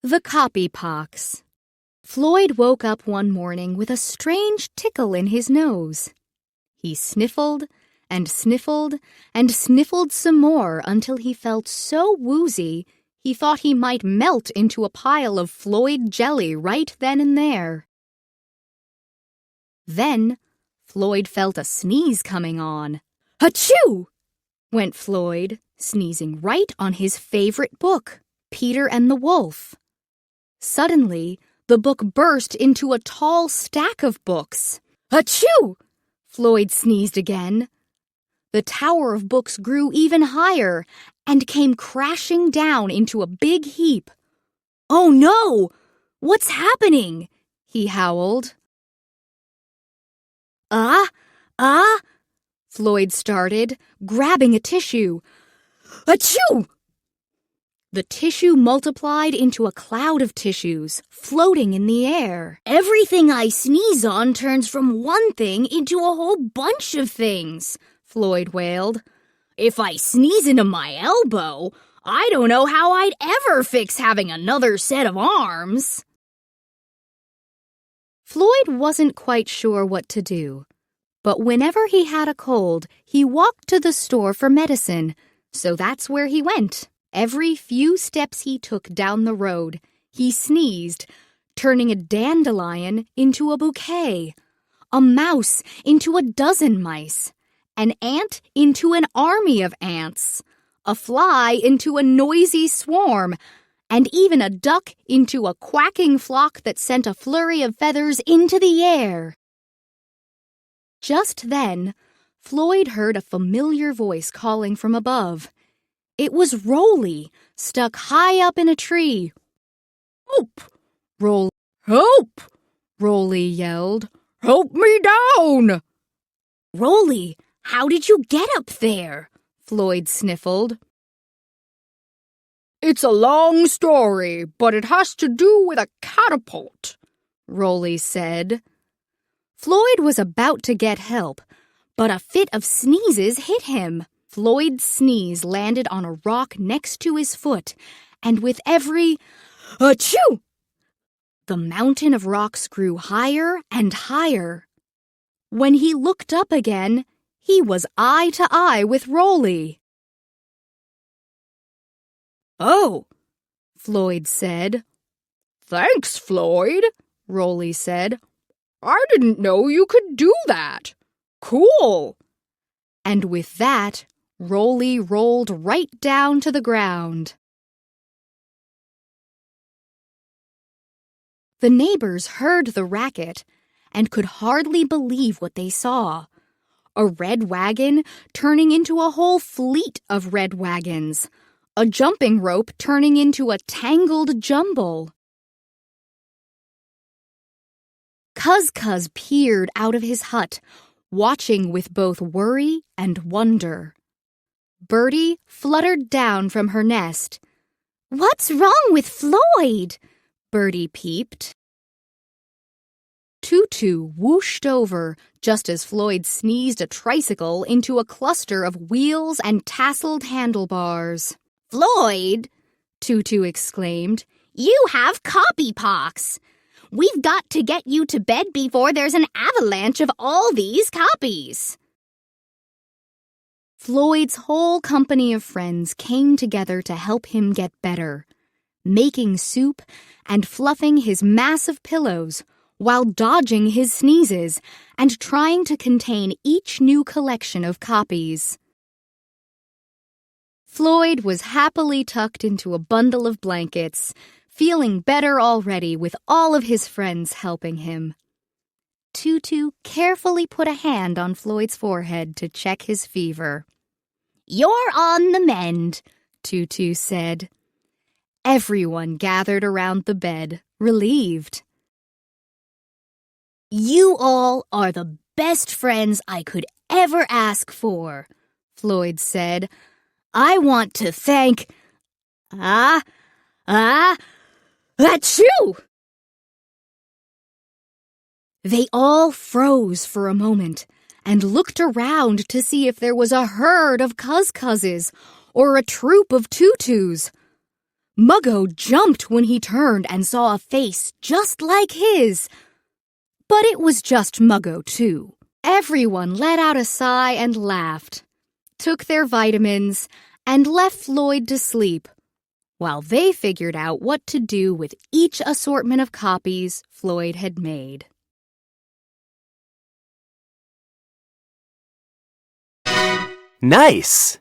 The copypox. Floyd woke up one morning with a strange tickle in his nose. He sniffled and sniffled and sniffled some more until he felt so woozy he thought he might melt into a pile of Floyd jelly right then and there. Then Floyd felt a sneeze coming on. "Achoo!" went Floyd, sneezing right on his favorite book, Peter and the Wolf. Suddenly, the book burst into a tall stack of books. "Achoo!" Floyd sneezed again. The tower of books grew even higher and came crashing down into a big heap. "Oh no! What's happening?" he howled. Floyd started, grabbing a tissue. "Achoo!" The tissue multiplied into a cloud of tissues, floating in the air. "Everything I sneeze on turns from one thing into a whole bunch of things," Floyd wailed. "If I sneeze into my elbow, I don't know how I'd ever fix having another set of arms." Floyd wasn't quite sure what to do, but whenever he had a cold, he walked to the store for medicine, so that's where he went. Every few steps he took down the road, he sneezed, turning a dandelion into a bouquet, a mouse into a dozen mice, an ant into an army of ants, a fly into a noisy swarm, and even a duck into a quacking flock that sent a flurry of feathers into the air. Just then, Floyd heard a familiar voice calling from above. It was Rolly, stuck high up in a tree. "Help! Help!" Rolly yelled. "Help me down!" "Rolly, how did you get up there?" Floyd sniffled. "It's a long story, but it has to do with a catapult," Rolly said. Floyd was about to get help, but a fit of sneezes hit him. Floyd's sneeze landed on a rock next to his foot, and with every "achoo!" the mountain of rocks grew higher and higher. When he looked up again, he was eye to eye with Rolly. "Oh," Floyd said. "Thanks, Floyd," Rolly said. "I didn't know you could do that. Cool." And with that, Rolly rolled right down to the ground. The neighbors heard the racket and could hardly believe what they saw. A red wagon turning into a whole fleet of red wagons. A jumping rope turning into a tangled jumble. Cuz peered out of his hut, watching with both worry and wonder. Birdie fluttered down from her nest. "What's wrong with Floyd?" Birdie peeped. Tutu whooshed over just as Floyd sneezed a tricycle into a cluster of wheels and tasseled handlebars. "Floyd," Tutu exclaimed, "you have copypox. We've got to get you to bed before there's an avalanche of all these copies." Floyd's whole company of friends came together to help him get better, making soup and fluffing his massive pillows while dodging his sneezes and trying to contain each new collection of copies. Floyd was happily tucked into a bundle of blankets, feeling better already with all of his friends helping him. Tutu carefully put a hand on Floyd's forehead to check his fever. "You're on the mend," Tutu said. Everyone gathered around the bed, relieved. "You all are the best friends I could ever ask for," Floyd said. "I want to thank... Achoo!" They all froze for a moment and looked around to see if there was a herd of cuz-cuzzes or a troop of tutus. Muggo jumped when he turned and saw a face just like his. But it was just Muggo, too. Everyone let out a sigh and laughed, took their vitamins, and left Floyd to sleep, while they figured out what to do with each assortment of copies Floyd had made. Nice!